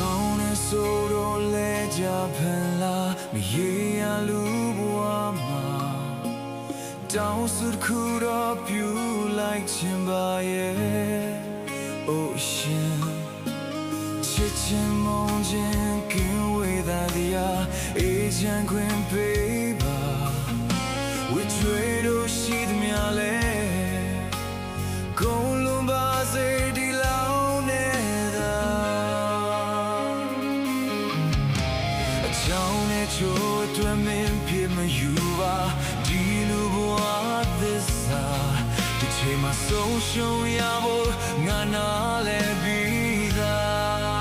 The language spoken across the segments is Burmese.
ကြောင်းနဲ့ဆိုတော့လဲကြဖန်လာမရေရလူဘဝမှာတောင်းစုခုတော့ပြူလိုက်ခြင်းပါရဲ့ Ocean ချစ်ချင်းမုန်းခြင်းကင်းဝေးသာတရားအေးချမ်းခွင့်ပေးပါဝိထွေတို့ရှိသမျှလဲကုန်လုံးပါစေဒီလောက်နဲ့သာအကြောင်းနဲ့ချိုးတွင်မင်းဖြစ်မယူပါဒီလူဘဝသစ္စာဒီချိန်မှာဆုံးရှုံးရဖို့ငါနာလဲပြီးသား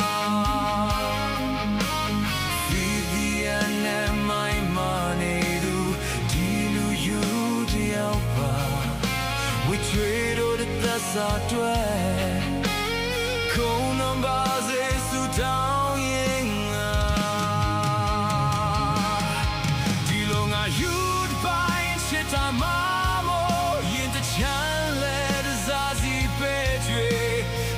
စာတွေ့ခုံနံပါစေစုတောင်းရင်ငါဒီလိုငါယူပိုင်းချစ်တာမမို့ရင်တချမ်းလဲတစားစီပဲကြွေ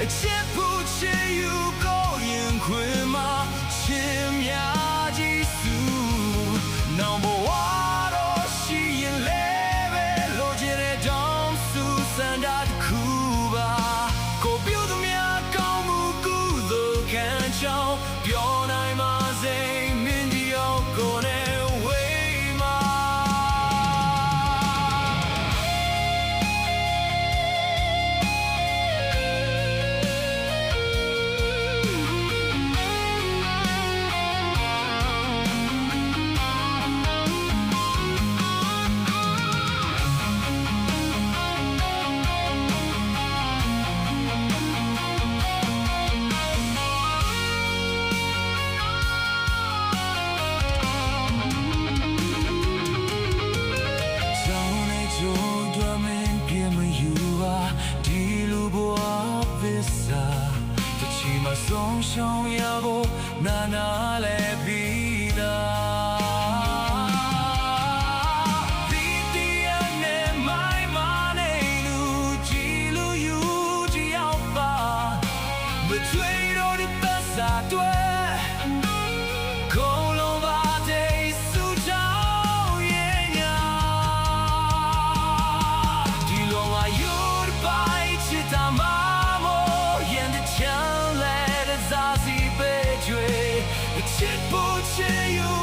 အချစ်ဖို့ချစ်ယူကိုရင်ခွေမှာချင်းများကြီးစုနောင်ဘဝတော့ရှိရင်လဲပဲလိုချင်တဲ့တောင်းစုစန္ဒပြောနိုင်ပါစေမင်းဒီအောင်ကိုနဲ့ဝေးမှာဒီလူဘဝသစ္စာတချီမှာဆုံးရှုံးရဖို့နာနာလဲပြီးသားဒီတရားနဲ့မိုင်းမနေလူကြည်လူယူကြည်ရောက်ပါမထွေတော့ဒီသစ္စာတွေချစ်ဖို့ချစ်ယူ